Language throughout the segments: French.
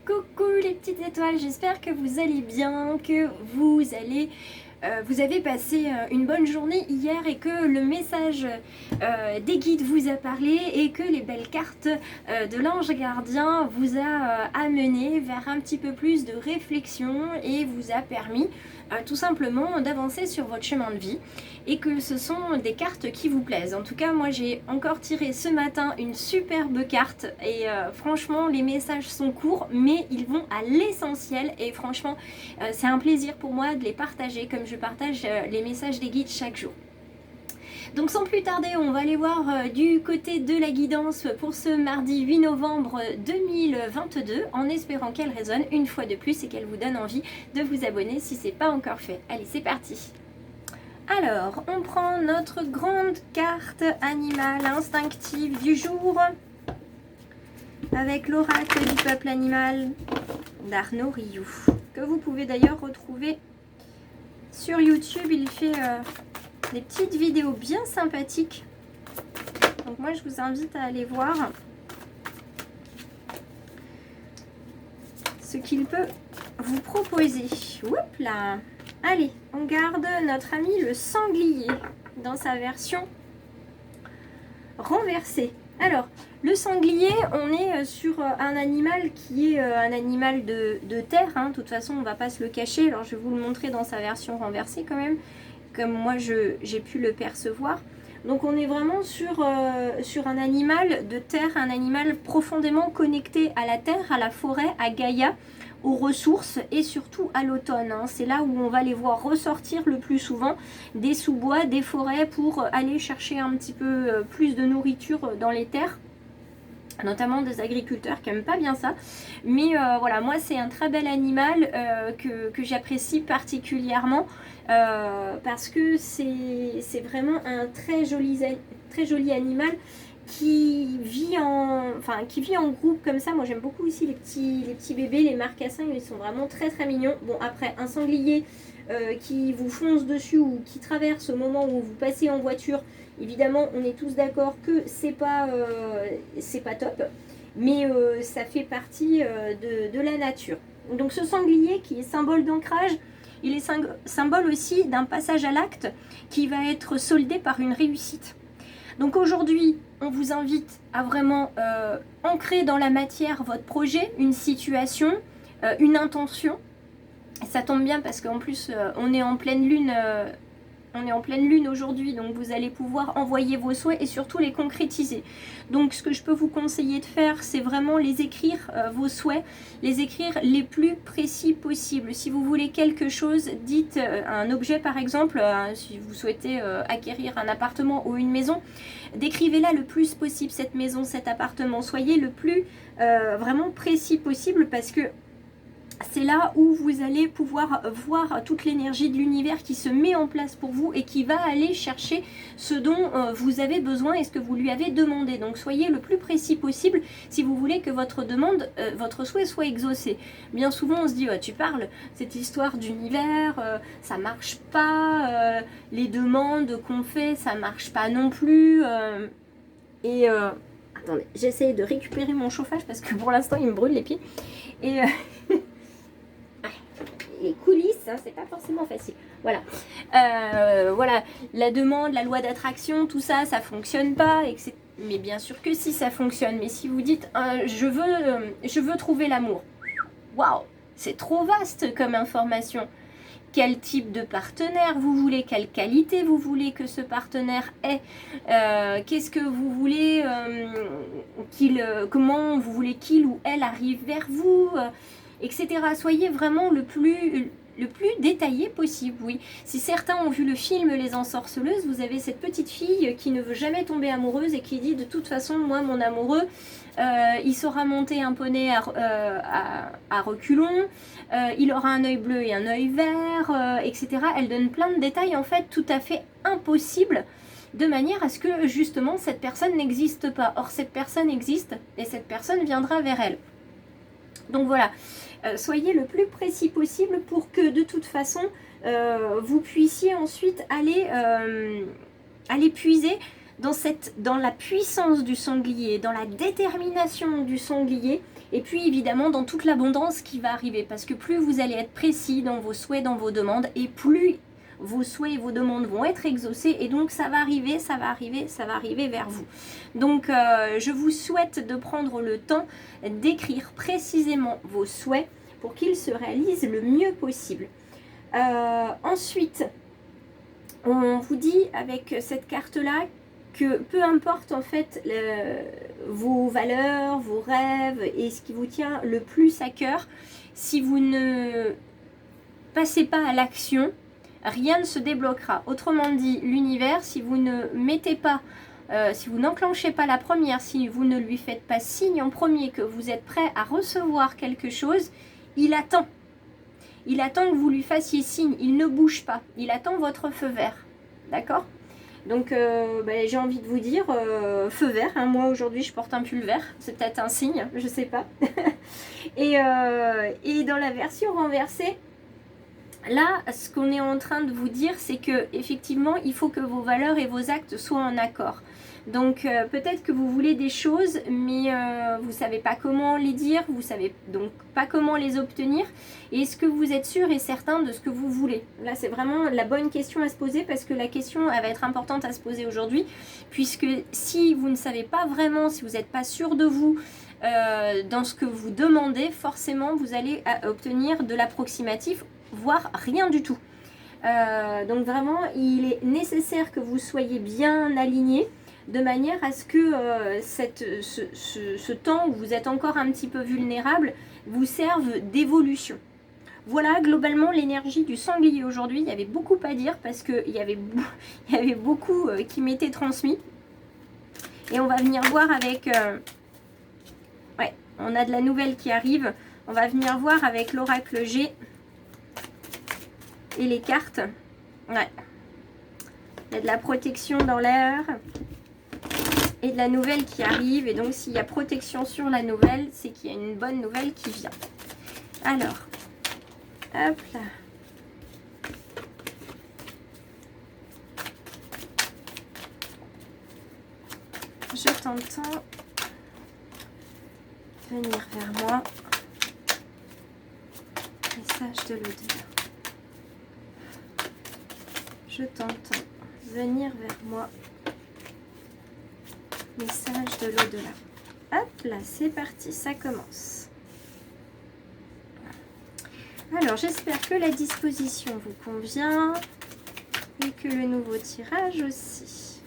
Coucou les petites étoiles, j'espère que vous allez bien, que vous avez passé une bonne journée hier et que le message des guides vous a parlé et que les belles cartes de l'ange gardien vous a amené vers un petit peu plus de réflexion et vous a permis tout simplement d'avancer sur votre chemin de vie et que ce sont des cartes qui vous plaisent. En tout cas, moi j'ai encore tiré ce matin une superbe carte et franchement les messages sont courts mais ils vont à l'essentiel et franchement c'est un plaisir pour moi de les partager comme je partage les messages des guides chaque jour. Donc sans plus tarder, on va aller voir du côté de la guidance pour ce mardi 8 novembre 2022 en espérant qu'elle résonne une fois de plus et qu'elle vous donne envie de vous abonner si ce n'est pas encore fait. Allez, c'est parti. Alors, on prend notre grande carte animale instinctive du jour avec l'oracle du peuple animal d'Arnaud Rioux, que vous pouvez d'ailleurs retrouver sur YouTube. Il fait des petites vidéos bien sympathiques. Donc moi, je vous invite à aller voir ce qu'il peut vous proposer. Oups là. Allez, on garde notre ami le sanglier dans sa version renversée. Alors, le sanglier, on est sur un animal qui est un animal de terre. De toute façon, on ne va pas se le cacher. Alors, je vais vous le montrer dans sa version renversée quand même, comme moi j'ai pu le percevoir. Donc, on est vraiment sur un animal de terre, un animal profondément connecté à la terre, à la forêt, à Gaïa, aux ressources et surtout à l'automne. C'est là où on va les voir ressortir le plus souvent des sous-bois, des forêts pour aller chercher un petit peu plus de nourriture dans les terres, notamment des agriculteurs qui n'aiment pas bien ça. Mais voilà, moi c'est un très bel animal que j'apprécie particulièrement parce que c'est vraiment un très joli animal qui vit en groupe comme ça. Moi j'aime beaucoup ici les petits bébés, les marcassins, ils sont vraiment très très mignons. Bon, après un sanglier qui vous fonce dessus ou qui traverse au moment où vous passez en voiture, évidemment on est tous d'accord que c'est pas top, mais ça fait partie de la nature. Donc ce sanglier qui est symbole d'ancrage, il est symbole aussi d'un passage à l'acte qui va être soldé par une réussite. Donc aujourd'hui, on vous invite à vraiment ancrer dans la matière votre projet, une situation, une intention. Ça tombe bien parce qu'en plus, on est en pleine lune. On est en pleine lune aujourd'hui, donc vous allez pouvoir envoyer vos souhaits et surtout les concrétiser. Donc ce que je peux vous conseiller de faire, c'est vraiment les écrire, vos souhaits, les écrire les plus précis possible. Si vous voulez quelque chose, dites un objet par exemple, si vous souhaitez acquérir un appartement ou une maison, décrivez-la le plus possible, cette maison, cet appartement. Soyez le plus vraiment précis possible parce que c'est là où vous allez pouvoir voir toute l'énergie de l'univers qui se met en place pour vous et qui va aller chercher ce dont vous avez besoin et ce que vous lui avez demandé. Donc soyez le plus précis possible si vous voulez que votre demande, votre souhait soit exaucé. Bien souvent on se dit tu parles, cette histoire d'univers, ça marche pas, les demandes qu'on fait ça marche pas non plus. Attendez, j'essaie de récupérer mon chauffage parce que pour l'instant il me brûle les pieds. Et les coulisses, c'est pas forcément facile. Voilà. Voilà, la demande, la loi d'attraction, tout ça, ça fonctionne pas. Mais bien sûr que si, ça fonctionne. Mais si vous dites, je veux trouver l'amour. Waouh, c'est trop vaste comme information. Quel type de partenaire vous voulez, quelle qualité vous voulez que ce partenaire ait, qu'est-ce que vous voulez comment vous voulez qu'il ou elle arrive vers vous, etc. Soyez vraiment le plus détaillé possible, oui. Si certains ont vu le film Les Ensorceleuses, vous avez cette petite fille qui ne veut jamais tomber amoureuse et qui dit de toute façon, moi, mon amoureux, il saura monter un poney à reculons, il aura un œil bleu et un œil vert, etc. Elle donne plein de détails en fait tout à fait impossibles de manière à ce que justement cette personne n'existe pas. Or cette personne existe et cette personne viendra vers elle. Donc voilà, soyez le plus précis possible pour que de toute façon vous puissiez ensuite aller puiser dans la puissance du sanglier, dans la détermination du sanglier Et puis évidemment dans toute l'abondance qui va arriver, parce que plus vous allez être précis dans vos souhaits, dans vos demandes, et plus vos souhaits et vos demandes vont être exaucés, et donc ça va arriver, ça va arriver, ça va arriver vers vous. Donc je vous souhaite de prendre le temps d'écrire précisément vos souhaits pour qu'ils se réalisent le mieux possible. Ensuite, on vous dit avec cette carte-là que peu importe en fait vos valeurs, vos rêves et ce qui vous tient le plus à cœur, si vous ne passez pas à l'action, rien ne se débloquera. Autrement dit, l'univers, si vous ne mettez pas, si vous n'enclenchez pas la première, si vous ne lui faites pas signe en premier que vous êtes prêt à recevoir quelque chose, il attend. Il attend que vous lui fassiez signe, il ne bouge pas, il attend votre feu vert. D'accord ? Donc j'ai envie de vous dire, feu vert, hein. Moi aujourd'hui je porte un pull vert, c'est peut-être un signe, je sais pas. et dans la version renversée, là ce qu'on est en train de vous dire, c'est que effectivement il faut que vos valeurs et vos actes soient en accord. Donc peut-être que vous voulez des choses, mais vous ne savez pas comment les dire, vous ne savez donc pas comment les obtenir. Et est-ce que vous êtes sûr et certain de ce que vous voulez? Là, c'est vraiment la bonne question à se poser, parce que la question, elle va être importante à se poser aujourd'hui, puisque si vous ne savez pas vraiment, si vous n'êtes pas sûr de vous, dans ce que vous demandez, forcément, vous allez obtenir de l'approximatif, voire rien du tout. Donc vraiment, il est nécessaire que vous soyez bien alignés, de manière à ce que ce temps où vous êtes encore un petit peu vulnérable vous serve d'évolution. Voilà globalement l'énergie du sanglier aujourd'hui. Il y avait beaucoup à dire parce qu'il y avait beaucoup qui m'était transmis. Et on va venir voir avec... ouais, on a de la nouvelle qui arrive. On va venir voir avec l'oracle G et les cartes. Ouais. Il y a de la protection dans l'air et de la nouvelle qui arrive. Et donc s'il y a protection sur la nouvelle, c'est qu'il y a une bonne nouvelle qui vient. Alors, hop là. Je t'entends venir vers moi. Message de l'au-delà. Je t'entends venir vers moi. Message de l'au-delà. Hop là, c'est parti, ça commence. Alors, j'espère que la disposition vous convient et que le nouveau tirage aussi.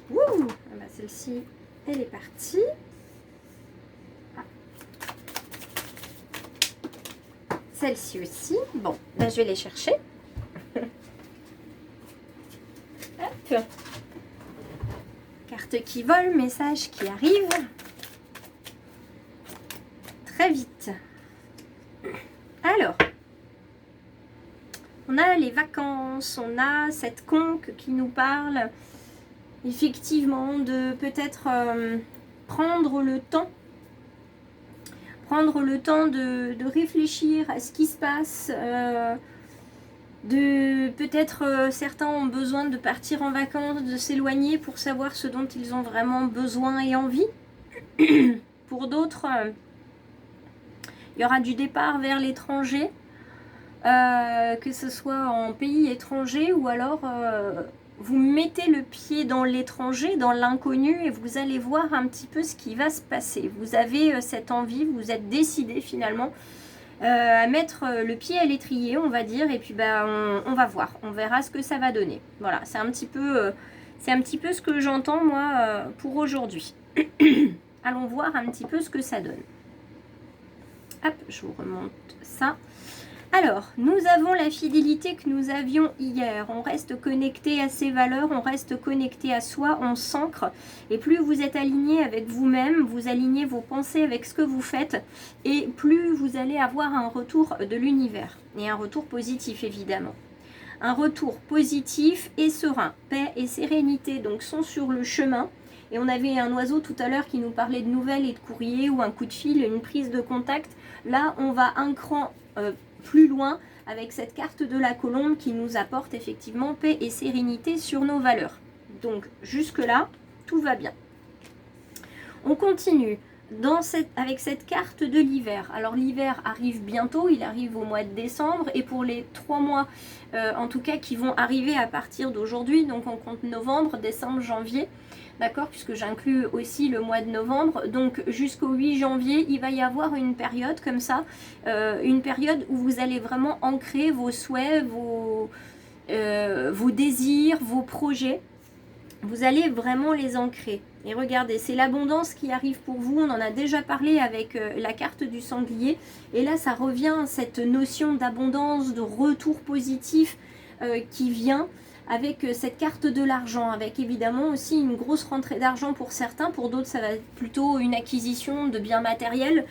Wouh! Ah bah, celle-ci, elle est partie. Celle-ci aussi. Bon, ben, je vais les chercher. Hop. Carte qui vole, message qui arrive. Très vite. Alors, on a les vacances, on a cette conque qui nous parle effectivement de peut-être prendre le temps de réfléchir à ce qui se passe, de peut-être certains ont besoin de partir en vacances, de s'éloigner pour savoir ce dont ils ont vraiment besoin et envie. Pour d'autres, il y aura du départ vers l'étranger, que ce soit en pays étranger ou alors vous mettez le pied dans l'étranger, dans l'inconnu, et vous allez voir un petit peu ce qui va se passer. Vous avez cette envie, vous êtes décidé finalement à mettre le pied à l'étrier, on va dire, et puis on va voir, on verra ce que ça va donner. Voilà, c'est un petit peu ce que j'entends moi pour aujourd'hui. Allons voir un petit peu ce que ça donne. Hop, je vous remonte ça. Alors, nous avons la fidélité que nous avions hier. On reste connecté à ses valeurs, on reste connecté à soi, on s'ancre. Et plus vous êtes aligné avec vous-même, vous alignez vos pensées avec ce que vous faites, et plus vous allez avoir un retour de l'univers. Et un retour positif, évidemment. Un retour positif et serein. Paix et sérénité donc sont sur le chemin. Et on avait un oiseau tout à l'heure qui nous parlait de nouvelles et de courrier, ou un coup de fil, une prise de contact. Là, on va un cran plus loin avec cette carte de la colombe qui nous apporte effectivement paix et sérénité sur nos valeurs. Donc jusque là, tout va bien. On continue avec cette carte de l'hiver. Alors l'hiver arrive bientôt, il arrive au mois de décembre, et pour les 3 mois en tout cas qui vont arriver à partir d'aujourd'hui, donc on compte novembre, décembre, janvier, d'accord, puisque j'inclus aussi le mois de novembre, donc jusqu'au 8 janvier, il va y avoir une période comme ça, une période où vous allez vraiment ancrer vos souhaits, vos désirs, vos projets. Vous allez vraiment les ancrer. Et regardez, c'est l'abondance qui arrive pour vous. On en a déjà parlé avec la carte du sanglier. Et là, ça revient, cette notion d'abondance, de retour positif qui vient avec cette carte de l'argent. Avec évidemment aussi une grosse rentrée d'argent pour certains. Pour d'autres, ça va être plutôt une acquisition de biens matériels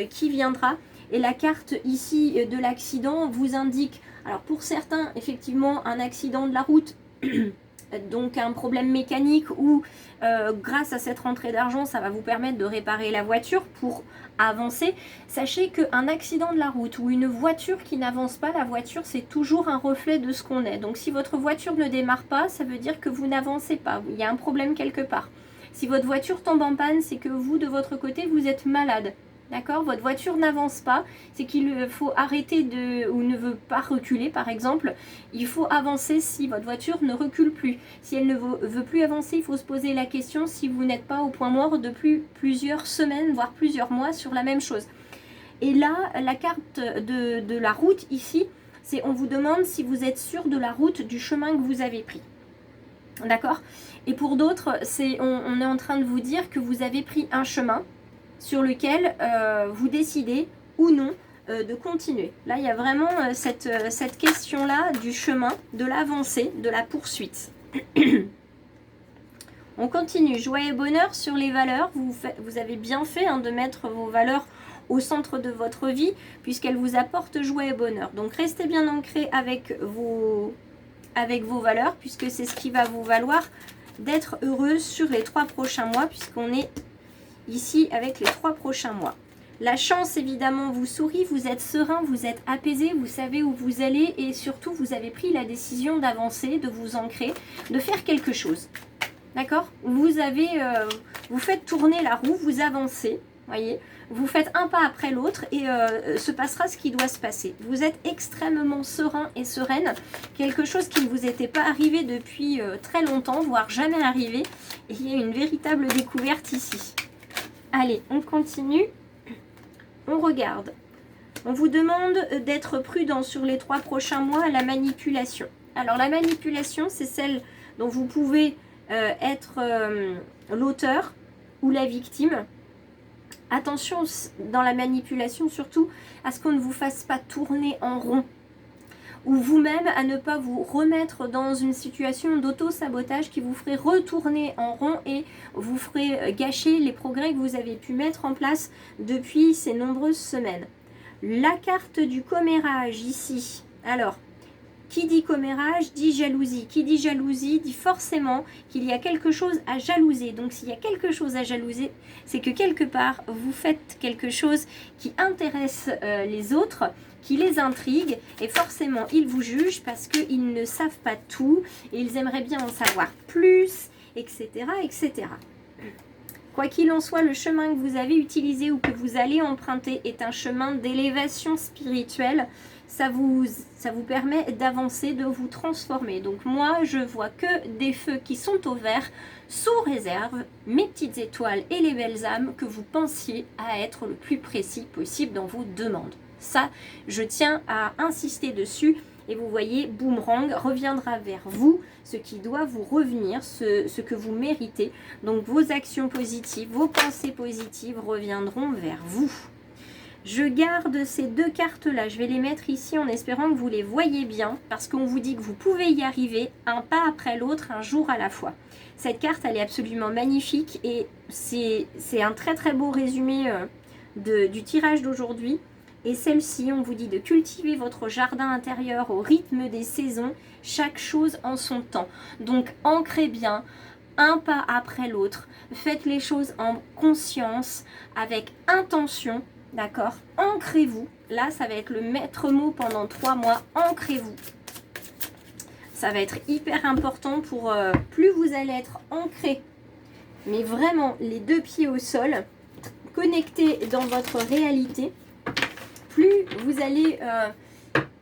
qui viendra. Et la carte ici de l'accident vous indique, alors pour certains, effectivement, un accident de la route. Donc un problème mécanique où grâce à cette rentrée d'argent, ça va vous permettre de réparer la voiture pour avancer. Sachez qu'un accident de la route ou une voiture qui n'avance pas, la voiture c'est toujours un reflet de ce qu'on est. Donc si votre voiture ne démarre pas, ça veut dire que vous n'avancez pas, il y a un problème quelque part. Si votre voiture tombe en panne, c'est que vous de votre côté vous êtes malade. D'accord, votre voiture n'avance pas, c'est qu'il faut arrêter ou ne veut pas reculer par exemple. Il faut avancer si votre voiture ne recule plus. Si elle ne veut plus avancer, il faut se poser la question si vous n'êtes pas au point mort depuis plusieurs semaines, voire plusieurs mois sur la même chose. Et là, la carte de la route ici, c'est on vous demande si vous êtes sûr de la route, du chemin que vous avez pris. D'accord? Et pour d'autres, on est en train de vous dire que vous avez pris un chemin sur lequel vous décidez ou non de continuer. Là, il y a vraiment cette question-là du chemin, de l'avancée, de la poursuite. On continue. Joie et bonheur sur les valeurs. Vous avez bien fait de mettre vos valeurs au centre de votre vie, puisqu'elles vous apportent joie et bonheur. Donc, restez bien ancrés avec vos valeurs, puisque c'est ce qui va vous valoir d'être heureuse sur les 3 prochains mois, puisqu'on est ici avec les 3 prochains mois. La chance évidemment vous sourit, vous êtes serein, vous êtes apaisé, vous savez où vous allez et surtout vous avez pris la décision d'avancer, de vous ancrer, de faire quelque chose. D'accord? Vous faites tourner la roue, vous avancez, voyez, vous faites un pas après l'autre et se passera ce qui doit se passer. Vous êtes extrêmement serein et sereine, quelque chose qui ne vous était pas arrivé depuis très longtemps, voire jamais arrivé. Et il y a une véritable découverte ici. Allez, on continue, on regarde. On vous demande d'être prudent sur les 3 prochains mois à la manipulation. Alors la manipulation, c'est celle dont vous pouvez être l'auteur ou la victime. Attention dans la manipulation surtout à ce qu'on ne vous fasse pas tourner en rond. Ou vous-même à ne pas vous remettre dans une situation d'auto-sabotage qui vous ferait retourner en rond et vous ferait gâcher les progrès que vous avez pu mettre en place depuis ces nombreuses semaines. La carte du commérage ici. Alors, qui dit commérage dit jalousie. Qui dit jalousie dit forcément qu'il y a quelque chose à jalouser. Donc s'il y a quelque chose à jalouser, c'est que quelque part vous faites quelque chose qui intéresse les autres, qui les intrigue et forcément ils vous jugent parce qu'ils ne savent pas tout et ils aimeraient bien en savoir plus, etc. etc. Quoi qu'il en soit, le chemin que vous avez utilisé ou que vous allez emprunter est un chemin d'élévation spirituelle. Ça vous permet d'avancer, de vous transformer. Donc moi, je vois que des feux qui sont au vert, sous réserve, mes petites étoiles et les belles âmes que vous pensiez à être le plus précis possible dans vos demandes. Ça, je tiens à insister dessus. Et vous voyez, boomerang reviendra vers vous, ce qui doit vous revenir, ce que vous méritez. Donc vos actions positives, vos pensées positives reviendront vers vous. Je garde ces 2 cartes-là, je vais les mettre ici en espérant que vous les voyez bien, parce qu'on vous dit que vous pouvez y arriver un pas après l'autre, un jour à la fois. Cette carte, elle est absolument magnifique et c'est un très très beau résumé du tirage d'aujourd'hui. Et celle-ci, on vous dit de cultiver votre jardin intérieur au rythme des saisons, chaque chose en son temps. Donc ancrez bien, un pas après l'autre, faites les choses en conscience, avec intention, d'accord? Ancrez-vous, là ça va être le maître mot pendant 3 mois, ancrez-vous. Ça va être hyper important pour plus vous allez être ancré mais vraiment les 2 pieds au sol, connectés dans votre réalité, plus vous allez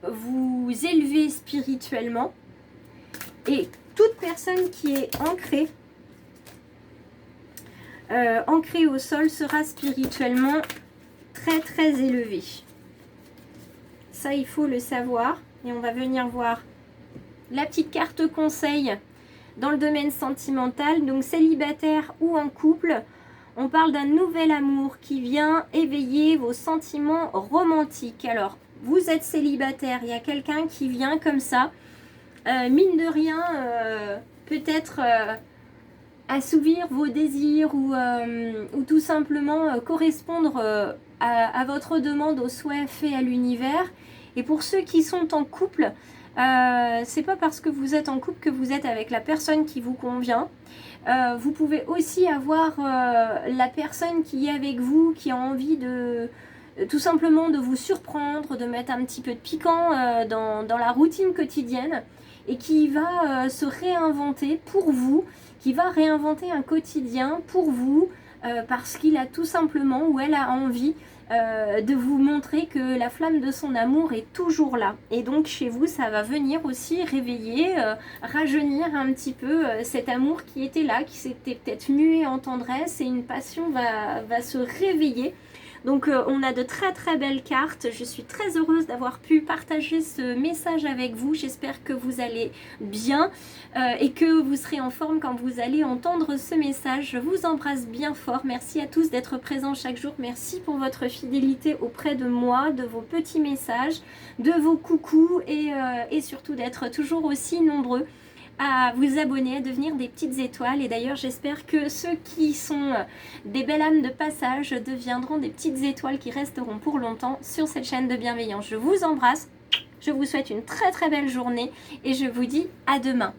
vous élever spirituellement. Et toute personne qui est ancrée au sol sera spirituellement très très élevée. Ça, il faut le savoir. Et on va venir voir la petite carte conseil dans le domaine sentimental. Donc célibataire ou en couple, on parle d'un nouvel amour qui vient éveiller vos sentiments romantiques. Alors, vous êtes célibataire, il y a quelqu'un qui vient comme ça, mine de rien, peut-être assouvir vos désirs ou tout simplement correspondre à votre demande, au souhait fait à l'univers. Et pour ceux qui sont en couple, c'est pas parce que vous êtes en couple que vous êtes avec la personne qui vous convient. Vous pouvez aussi avoir la personne qui est avec vous, qui a envie de tout simplement de vous surprendre, de mettre un petit peu de piquant dans la routine quotidienne et qui va se réinventer pour vous, qui va réinventer un quotidien pour vous parce qu'il a tout simplement ou elle a envie de vous montrer que la flamme de son amour est toujours là. Et donc chez vous, ça va venir aussi réveiller, rajeunir un petit peu cet amour qui était là, qui s'était peut-être mué en tendresse, et une passion va se réveiller. Donc on a de très très belles cartes. Je suis très heureuse d'avoir pu partager ce message avec vous. J'espère que vous allez bien et que vous serez en forme quand vous allez entendre ce message. Je vous embrasse bien fort. Merci à tous d'être présents chaque jour. Merci pour votre fidélité auprès de moi, de vos petits messages, de vos coucous et surtout d'être toujours aussi nombreux à vous abonner, à devenir des petites étoiles. Et d'ailleurs, j'espère que ceux qui sont des belles âmes de passage deviendront des petites étoiles qui resteront pour longtemps sur cette chaîne de bienveillance. Je vous embrasse, je vous souhaite une très très belle journée et je vous dis à demain.